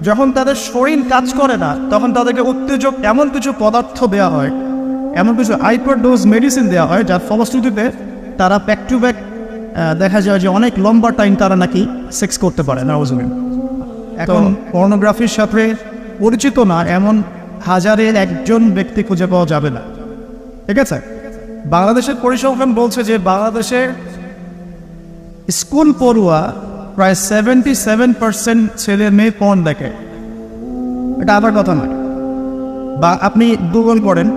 যখন তাদের শরীর কাজ করে না তখন তাদেরকে উত্তেজক এমন কিছু পদার্থ দেওয়া হয়, এমন কিছু হাইপার ডোজ মেডিসিন দেওয়া হয়, যার ফলশ্রুতিতে তারা ব্যাক টু ব্যাক দেখা যায় যে অনেক লম্বা টাইম তারা নাকি সেক্স করতে পারে না। এখন পর্নোগ্রাফির সাথে পরিচিত না এমন হাজারের একজন ব্যক্তি খুঁজে পাওয়া যাবে না। ঠিক আছে, বাংলাদেশের পরিসংখ্যান বলছে যে বাংলাদেশে স্কুল পড়ুয়া প্রায় 77% ছেলে মেয়ে পর্ন দেখে। এটা আবার কথা নয়, বা আপনি গুগল করেন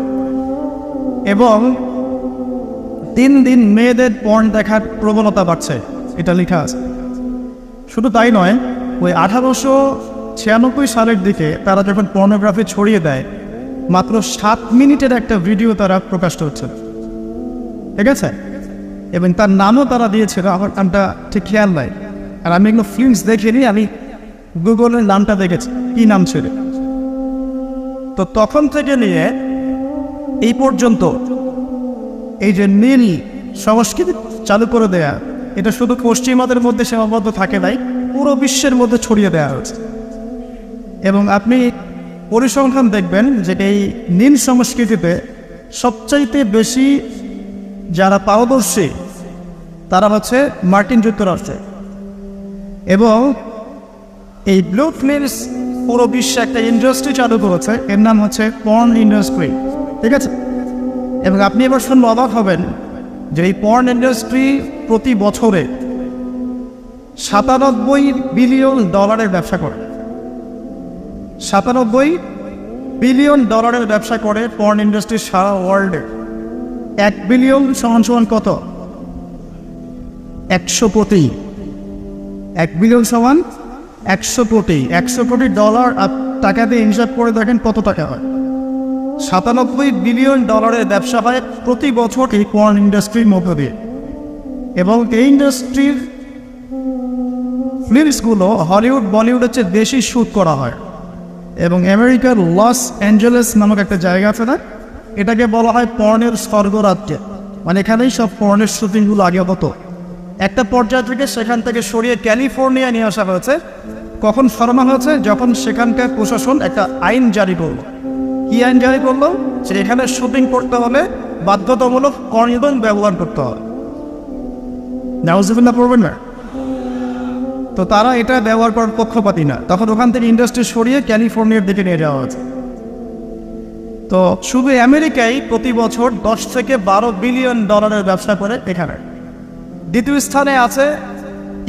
এবং দিন দিন মেয়েদের পর্ন দেখার প্রবণতা বাড়ছে, এটা লেখা আছে। শুধু তাই নয়, ওই 1896 সালের দিকে তারা যখন পর্নোগ্রাফি ছড়িয়ে দেয়, মাত্র 7 মিনিটের একটা ভিডিও তারা প্রকাশ করছে। ঠিক আছে, এবং তার নামও তারা দিয়েছিল, আমার নামটা ঠিক খেয়াল নাই, আর আমি এগুলো ফিল্মস দেখিনি, আমি গুগলের নামটা দেখেছি কি নাম ছিল। তো তখন থেকে নিয়ে এই পর্যন্ত এই যে নীল সংস্কৃতি চালু করে দেয়া, এটা শুধু পশ্চিমাদের মধ্যে সীমাবদ্ধ থাকে নাই, পুরো বিশ্বের মধ্যে ছড়িয়ে দেওয়া হয়েছে। এবং আপনি পরিসংখ্যান দেখবেন যে এই নীল সংস্কৃতিতে সবচাইতে বেশি যারা পারদর্শী তারা হচ্ছে মার্কিন যুক্তরাষ্ট্রে। এবং এই ব্লু ফিল্মস পুরো বিশ্বে একটা ইন্ডাস্ট্রি চালু করেছে, এর নাম হচ্ছে পর্ন ইন্ডাস্ট্রি। ঠিক আছে, এবং আপনি এবার শুনলে অবাক হবেন যে এই পর্ন ইন্ডাস্ট্রি প্রতি বছরে $97 বিলিয়ন ব্যবসা করে। $97 বিলিয়ন ব্যবসা করে পর্ন ইন্ডাস্ট্রি সারা ওয়ার্ল্ডে। 1 বিলিয়ন সমান কত? 100 কোটি। 1 বিলিয়ন সমান 100 কোটি। 100 কোটি ডলার টাকা দিয়ে হিসাব করে দেখেন কত টাকা হয়। $97 বিলিয়ন ব্যবসা হয় প্রতি বছর এই পর্ন ইন্ডাস্ট্রির মধ্য দিয়ে। এবং এই ইন্ডাস্ট্রির ফিল্মসগুলো হলিউড বলিউডের চেয়ে বেশি শ্যুট করা হয়। এবং আমেরিকার লস অ্যাঞ্জেলেস নামক একটা জায়গা আছে না, এটাকে বলা হয় পর্নের স্বর্গরাজ্য। মানে এখানেই সব পর্নের শুটিংগুলো আগে হতো। একটা পর্যায় থেকে সেখান থেকে সরিয়ে ক্যালিফোর্নিয়া নিয়ে আসা হয়েছে। কখন সরানো হয়েছে? যখন সেখানকার প্রশাসন একটা আইন জারি করলো। কি আইন জারি করলো? যে এখানে শুটিং করতে হলে বাধ্যতামূলক কন্ডোম ব্যবহার করতে হবে। নাউজুবিল্লাহ পড়বেন না? তো তারা এটা ব্যবহার করার পক্ষপাতী না, তখন ওখান থেকে ইন্ডাস্ট্রি সরিয়ে ক্যালিফোর্নিয়ার দিকে নিয়ে যাওয়া হয়েছে। তো শুধু আমেরিকায় প্রতি বছর 10 থেকে 12 বিলিয়ন ডলারের ব্যবসা করে এখানে। দ্বিতীয় স্থানে আছে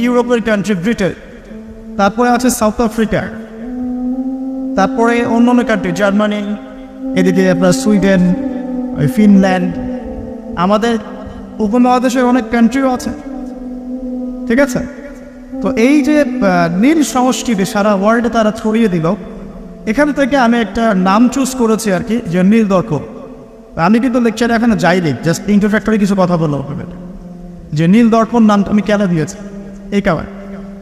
ইউরোপের কান্ট্রি ব্রিটেন, তারপরে আছে সাউথ আফ্রিকা, তারপরে অন্যান্য কান্ট্রি জার্মানি, এদিকে আপনার সুইডেন, ফিনল্যান্ড, আমাদের উপমহাদেশে অনেক কান্ট্রিও আছে। ঠিক আছে, তো এই যে নীল সংস্কৃতি সারা ওয়ার্ল্ডে তারা ছড়িয়ে দিল, এখান থেকে আমি একটা নাম চুজ করেছি আর কি, যে নীল দর্পণ। আমি কিন্তু লেকচারে এখানে যাইনি, জাস্ট ইন্ট্রোডাক্টরি কিছু কথা বললাম যে নীল দর্পণ নামটা আমি কেন দিয়েছি এই কারণে।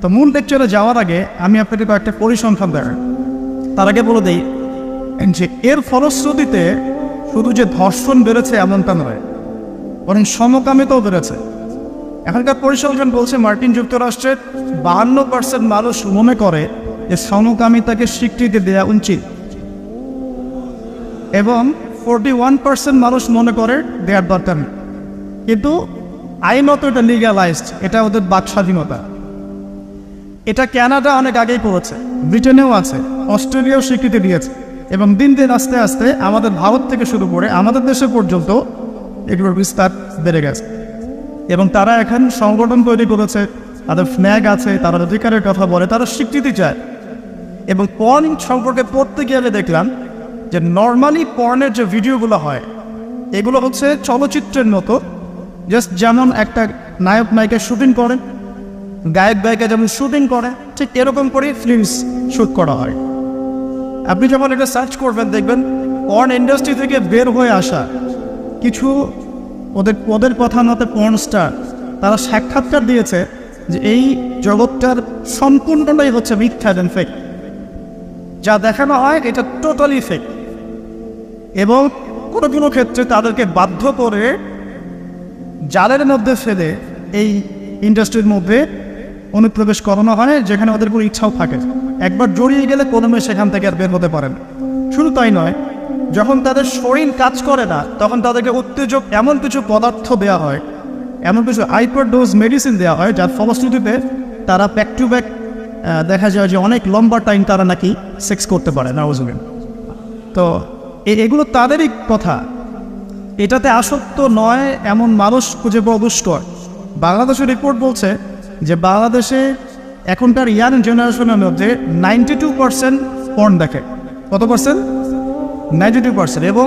তো মূল লেকচারে যাওয়ার আগে আমি আপনাকে কয়েকটা পরিসংখ্যান দেখাই। তার আগে বলে দিই যে এর ফলশ্রুতিতে শুধু যে ধর্ষণ বেড়েছে এমনটা নয়, বরং সমকামিতাও বেড়েছে। এখনকার পরিসংখ্যান বলছে মার্কিন যুক্তরাষ্ট্রের 52% মানুষ মনে করে যে সমকামিতাকে স্বীকৃতি দেওয়া উচিত, এবং 41% মানুষ মনে করে দেওয়ার দরকার নেই। কিন্তু আইনত এটা লিগ্যালাইজড, এটা ওদের বাক স্বাধীনতা। এটা কানাডা অনেক আগেই করেছে, ব্রিটেনেও আছে, অস্ট্রেলিয়াও স্বীকৃতি দিয়েছে, এবং দিন দিন আস্তে আস্তে আমাদের ভারত থেকে শুরু করে আমাদের দেশে পর্যন্ত এগুলোর বিস্তার বেড়ে গেছে। এবং তারা এখন সংগঠন তৈরি করেছে, তাদের ফ্ল্যাগ আছে, তারা অধিকারের কথা বলে, তারা স্বীকৃতি চায়। এবং পর্ন সম্পর্কে পড়তে গিয়ে আমি দেখলাম যে নর্মালি পর্নের যে ভিডিওগুলো হয় এগুলো হচ্ছে চলচ্চিত্রের মতো, জাস্ট যেমন একটা নায়ক নায়িকা শুটিং করে, গায়ক গায়িকা যেমন শুটিং করে, ঠিক এরকম করে ফিল্মস শ্যুট করা হয়। আপনি যখন এটা সার্চ করবেন দেখবেন পর্ন ইন্ডাস্ট্রি থেকে বের হয়ে আসা কিছু ওদের কথা মতে পর্ন স্টার, তারা সাক্ষাৎকার দিয়েছে যে এই জগৎটার সম্পূর্ণটাই হচ্ছে মিথ্যা এবং ফেক। যা দেখানো হয় এটা টোটালি ফেক। এবং কোনো কোনো ক্ষেত্রে তাদেরকে বাধ্য করে জালের মধ্যে ফেলে এই ইন্ডাস্ট্রির মধ্যে অনুপ্রবেশ করানো হয়, যেখানে ওদের কোনো ইচ্ছাও থাকে। একবার জড়িয়ে গেলে কোনো মেয়ে সেখান থেকে আর বের হতে পারে না। শুধু তাই নয়, যখন তাদের শরীর কাজ করে না তখন তাদেরকে উত্তেজক এমন কিছু পদার্থ দেওয়া হয়, এমন কিছু হাইপারডোজ মেডিসিন দেওয়া হয় যার ফলশ্রুতিতে তারা ব্যাক টু ব্যাক দেখা যায় যে অনেক লম্বা টাইম তারা নাকি সেক্স করতে পারে নাউজুবিল্লাহ। তো এগুলো তাদেরই কথা, এটাতে আসক্ত নয় এমন মানুষ খুঁজে পাওয়া দুষ্কর। বাংলাদেশের রিপোর্ট বলছে যে বাংলাদেশে এখনকার ইয়াং জেনারেশনের মধ্যে 92% পর্ন দেখে। কত পার্সেন্ট? 92%। এবং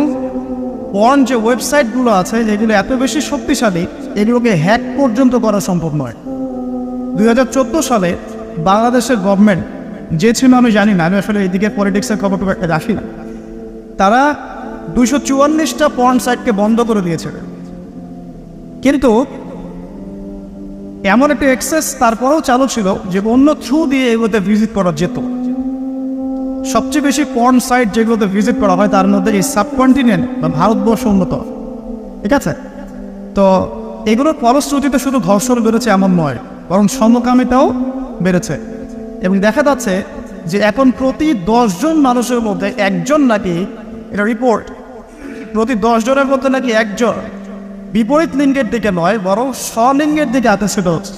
পর্ন যে ওয়েবসাইটগুলো আছে যেগুলো এত বেশি শক্তিশালী, এগুলোকে হ্যাক পর্যন্ত করা সম্ভব নয়। 2014 সালে বাংলাদেশের গভর্নমেন্ট যে ছিল আমি জানি না, আমি আসলে এইদিকে পলিটিক্সের খবর খুব একটা রাখি না, তারা 244টা পর্ন সাইটকে বন্ধ করে দিয়েছে। কিন্তু এমন একটা অ্যাক্সেস তারপরেও চালু ছিল যে অন্য থ্রু দিয়ে এগুলোতে ভিজিট করা যেত। সবচেয়ে বেশি পর্ন সাইট যেগুলোতে ভিজিট করা হয় তার মধ্যে এই সাবকন্টিনেন্ট বা ভারতবর্ষ উন্নত, ঠিক আছে? তো এগুলোর ফলশ্রুতিতে শুধু ধর্ষণ বেড়েছে এমন নয়, বরং সমকামিতাও বেড়েছে। এবং দেখা যাচ্ছে যে এখন প্রতি 10 জন মানুষের মধ্যে একজন নাকি, এটা রিপোর্ট, প্রতি 10 জনের মধ্যে নাকি একজন বিপরীত লিঙ্গের দিকে নয় বরং স্বলিঙ্গের দিকে আকর্ষিত হচ্ছে।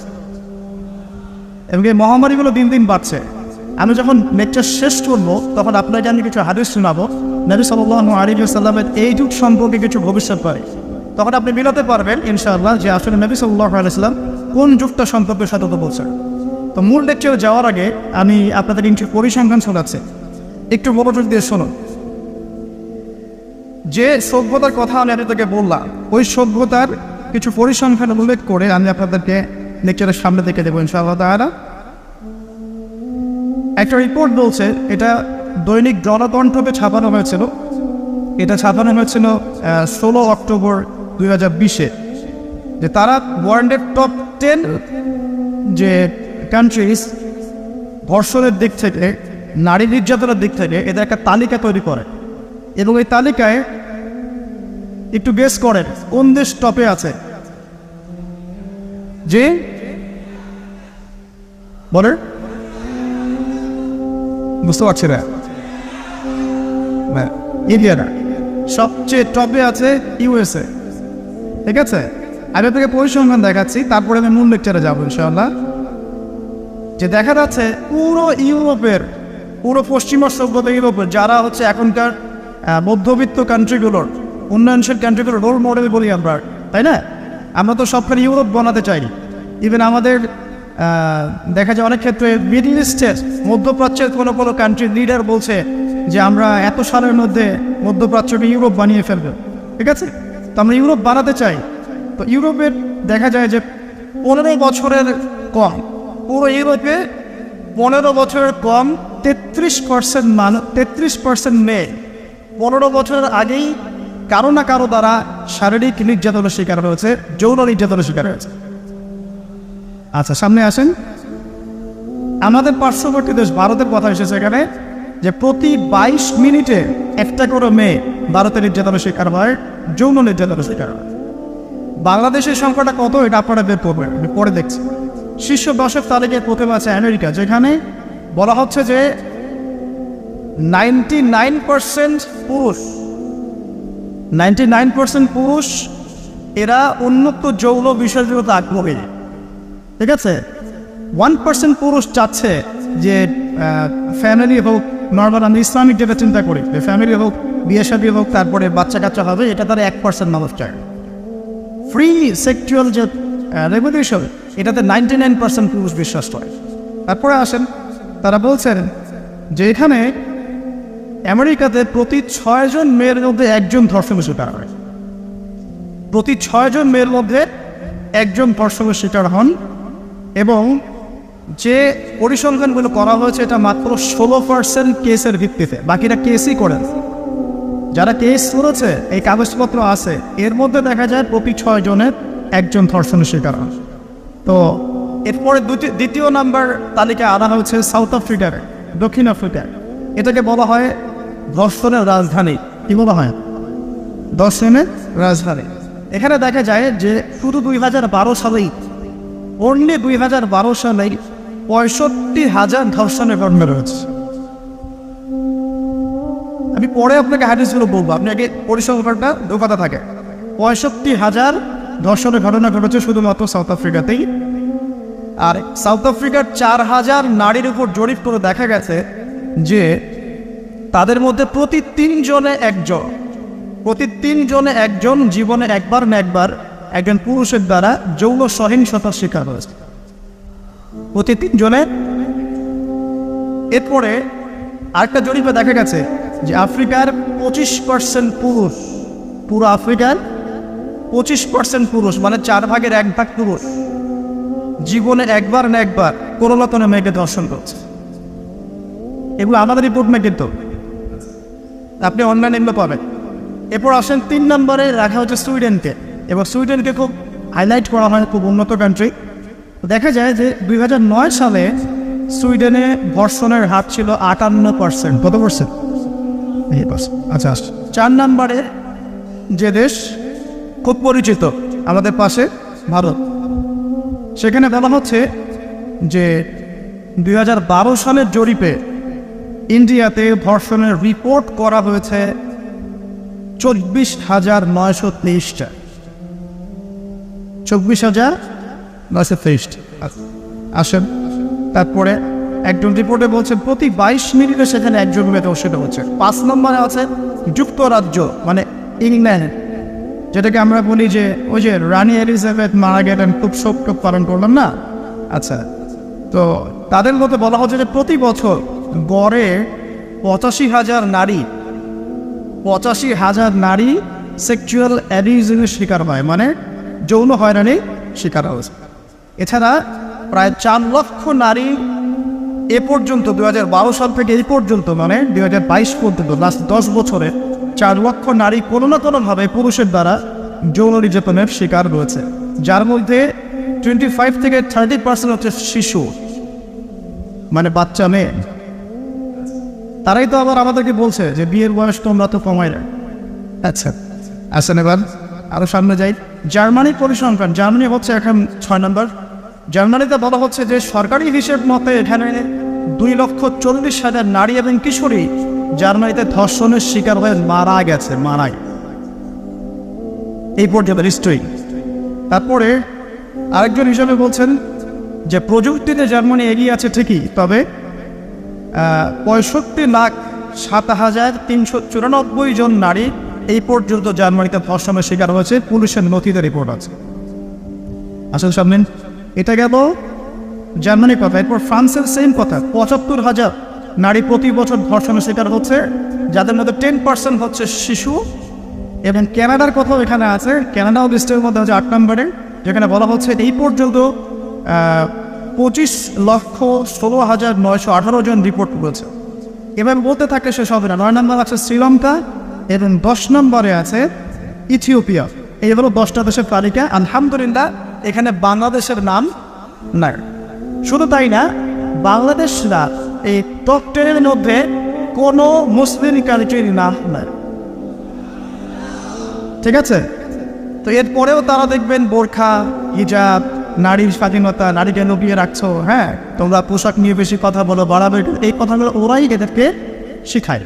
এবং এই মহামারীগুলো দিন দিন বাড়ছে। আমি যখন লেকচার শেষ করবো তখন আপনাকে আমি কিছু হাদিস শোনাবো নবী সাল্লাল্লাহু আলাইহি ওয়াসাল্লামের এই যুগ সম্পর্কে কিছু ভবিষ্যৎবাণী। তখন আপনি মিলাতে পারবেন ইনশাআল্লাহ যে আসলে নবী সাল্লাল্লাহু আলাইহি ওয়াসাল্লাম কোন যুগটা সম্পর্কে সতর্ক বলছেন। তো মূল লেকচারে যাওয়ার আগে আমি আপনাদের কিছু পরিসংখ্যান শোনাচ্ছি, একটু মনোযোগ দিয়ে শুনুন। যে সভ্যতার কথা আমি আপনাদেরকে বললাম, ওই সভ্যতার কিছু পরিসংখ্যান উল্লেখ করে আমি আপনাদেরকে লেকচারের সামনে থেকে দেবো ইনশাআল্লাহ তাআলা। একটা রিপোর্ট বলছে, এটা দৈনিক জনকণ্ঠকে ছাপানো হয়েছিল, এটা ছাপানো হয়েছিল 16 অক্টোবর 2020-এ, যে তারা ওয়ার্ল্ডের টপ 10 যে কান্ট্রিজ ধর্ষণের দিক থেকে, নারী নির্যাতনের দিক থেকে এদের একটা তালিকা তৈরি করে। এবং এই তালিকায় একটু গেস করেন কোন দেশ টপে আছে? যে বলেন, বুঝতে পারছি না, ইন্ডিয়া না, সবচেয়ে টপে আছে ইউএসএ, ঠিক আছে? আমি আপনাকে পরিসংখ্যান দেখাচ্ছি, তারপরে আমি মূল লেকচারে যাবো ইনশাআল্লাহ। যে দেখা যাচ্ছে পুরো ইউরোপের, পুরো পশ্চিমা সভ্যতা ইউরোপের যারা হচ্ছে এখনকার মধ্যবিত্ত কান্ট্রিগুলোর, উন্নয়নশীল কান্ট্রিগুলোর রোল মডেল বলি আমরা, তাই না? আমরা তো সবখানে ইউরোপ বানাতে চাই। ইভেন আমাদের দেখা যায় অনেক ক্ষেত্রে মিডল ইস্টের, মধ্যপ্রাচ্যের কোনো কোনো কান্ট্রির লিডার বলছে যে আমরা এত সালের মধ্যে মধ্যপ্রাচ্যকে ইউরোপ বানিয়ে ফেলবো, ঠিক আছে? তো আমরা ইউরোপ বানাতে চাই। তো ইউরোপের দেখা যায় যে 15 বছরের কম, পুরো ইউরোপে 15 বছরের কম 33% মেয়ে 15 বছরের আগেই কারো না কারো দ্বারা শারীরিক নির্যাতনের শিকার হয়েছে, যৌন নির্যাতনের শিকার হয়েছে। আচ্ছা, সামনে আসেন। আমাদের পার্শ্ববর্তী দেশ ভারতের কথা এসেছে এখানে, যে প্রতি 22 মিনিটে একটা করে মেয়ে ভারতের নির্যাতনের শিকার হয়, যৌন নির্যাতনের শিকার হয়। বাংলাদেশের সংখ্যাটা কত এটা আপনারা বের করবেন, আমি পরে দেখছি। শীর্ষ 10 তালিকায় প্রথমে আছে আমেরিকা, যেখানে বলা হচ্ছে যে 99% পুরুষ, 99% পুরুষ এরা উন্নত যৌন বিষয়গুলোতে আগ্রহী, ঠিক আছে? 1% পুরুষ চাচ্ছে যে ফ্যামিলি হোক, নর্মাল আমি ইসলামিক যেটা চিন্তা করি, যে ফ্যামিলি হোক, বিয়ে শাদী হোক, তারপরে বাচ্চা কাচ্চা হবে, এটা তারা 1% মানুষ চায়। ফ্রি সেক্সুয়াল যে রেভলিউশন, এটাতে 99% পুরুষ বিশ্বাস করে। তারপরে আসেন, তারা বলছেন যে এখানে আমেরিকাতে প্রতি 6 জন মেয়ের মধ্যে একজন ধর্ষণের শিকার হয়, প্রতি 6 জন মেয়ের মধ্যে একজন ধর্ষণের শিকার হন। এবং যে পরিসংখ্যানগুলো করা হয়েছে এটা মাত্র 16% কেসের ভিত্তিতে, বাকিরা কেসই করেন। যারা কেস করেছে, এই কাগজপত্র আছে, এর মধ্যে দেখা যায় প্রতি 6 জনের একজন ধর্ষণের শিকার হয়। তো এরপরে দ্বিতীয় নাম্বার তালিকায় আনা হয়েছে সাউথ আফ্রিকার, দক্ষিণ আফ্রিকা। এটাকে বলা হয় ধর্ষণের রাজধানী। কি বলা হয়? ধর্ষণের রাজধানী। এখানে দেখা যায় যে শুধু 2012 সালেই, অনলি 2012 সালেই 65,000 ধর্ষণের ঘটনা রয়েছে। আমি পরে আপনাকে হাদিসগুলো বলবো, আপনি আগে পরিসংখ্যানটা দোকাতে থাকে। 65,000 ধর্ষণের ঘটনা ঘটেছে শুধুমাত্র সাউথ আফ্রিকাতেই। আর সাউথ আফ্রিকার 4,000 নারীর উপর জরিপ করে দেখা গেছে যে তাদের মধ্যে প্রতি 3 জনে একজন জীবনে একবার না একবার একজন পুরুষের দ্বারা যৌন সহিংসতার শিকার হয়েছে, প্রতি 3 জনে। এরপরে আরেকটা জরিপে দেখা গেছে যে আফ্রিকার 25% পুরুষ, পুরো আফ্রিকার 25% পুরুষ, মানে 4 ভাগের 1 ভাগ পুরুষ জীবনে একবার না একবার কোনো না কোনো মেয়েকে ধর্ষণ করছে। এগুলো আমাদের রিপোর্ট না, কিন্তু আপনি অনলাইনে এগুলো পাবেন। এরপর আসেন 3 নম্বরে রাখা হচ্ছে সুইডেনকে, এবং সুইডেনকে খুব হাইলাইট করা হয়, খুব উন্নত কান্ট্রি। দেখা যায় যে 2009 সালে সুইডেনে ধর্ষণের হার ছিল 58%। কত পার্সেন্ট? আচ্ছা। 4 নম্বরে যে দেশ খুব পরিচিত আমাদের পাশে, ভারত, সেখানে বলা হচ্ছে যে 2012 সালের জরিপে ইন্ডিয়াতে ধর্ষণের রিপোর্ট করা হয়েছে 24,923টা। 24,923। আসেন তারপরে একজন রিপোর্টে বলছে প্রতি 22 মিনিটে সেখানে একজন মেয়ে ধর্ষিত হচ্ছে। 5 নম্বরে আছে যুক্তরাজ্য, মানে ইংল্যান্ড, যেটাকে আমরা বলি যে ওই যে রানী এলিজাবেথ মারা গেলেন, খুব শোক পালন করলাম না। আচ্ছা, তো তাদের মধ্যে বলা হচ্ছে যে প্রতি বছর গড়ে 85,000 নারী সেক্সুয়াল অ্যাবিউজের শিকার হয়, মানে যৌন হয়রানি শিকার হয়েছে। এছাড়া প্রায় 4 লক্ষ নারী এ পর্যন্ত 2012 সাল থেকে এই পর্যন্ত, মানে 2022 পর্যন্ত, লাস্ট 10 বছরে 4 লক্ষ নারী কোনো না কোনোভাবে পুরুষের দ্বারা যৌন নির্যাতনের শিকার রয়েছে, যার মধ্যে 25 থেকে 30% হচ্ছে শিশু, মানে বাচ্চা মেয়ে। তারাই তো আবার আমাদেরকে বলছে যে বিয়ের বয়স তোমরা তো কমাই না। আচ্ছা, আসেন এবার আরও সামনে যাই। জার্মানির পরিসংখ্যান, জার্মানি হচ্ছে এখন 6 নম্বর। জার্মানিতে বলা হচ্ছে যে সরকারি হিসেব মতে এখানে 2,40,000 নারী এবং কিশোরী জার্মানিতে ধর্ষণের শিকার হয়ে মারা গেছে, এই পর্যন্ত হিস্ট্রি। তারপরে আরেকজন হিসাবে বলছেন যে প্রযুক্তিতে জার্মানি এগিয়ে আছে ঠিকই, তবে 65,07,394 জন নারী এই পর্যন্ত জার্মানিতে ধর্ষণের শিকার হয়েছে, পুলিশের নথিতে রিপোর্ট আছে। আসলে সামনে এটা গেল জার্মানির কথা। এরপর ফ্রান্সের সেম কথা, 75,000 নারী প্রতি বছর ধর্ষণের শিকার হচ্ছে, যাদের মধ্যে 10% হচ্ছে শিশু। এবং কানাডার কথাও এখানে আছে, কানাডাও লিস্টের মধ্যে হচ্ছে 8 নম্বরে, যেখানে বলা হচ্ছে এই পর্যন্ত 25,16,918 জন রিপোর্ট করেছে। এবার বলতে থাকলে শেষ হবে না। 9 নম্বর আছে শ্রীলঙ্কা এবং 10 নম্বরে আছে ইথিওপিয়া। এই হলো 10টা দেশের তালিকা। আলহামদুলিল্লাহ এখানে বাংলাদেশের নাম নাই। শুধু তাই না, বাংলাদেশরা এই টপ 10 এর মধ্যে কোনো মুসলিম কান্ট্রির নাম নাই, ঠিক আছে? তো এরপরেও তারা দেখবেন বোরখা, হিজাব, নারীর স্বাধীনতা, নারীকে লুকিয়ে রাখছো, হ্যাঁ তোমরা পোশাক নিয়ে বেশি কথা বলো, বাড়াবে, এই কথাগুলো ওরাই এদেরকে শিখায়।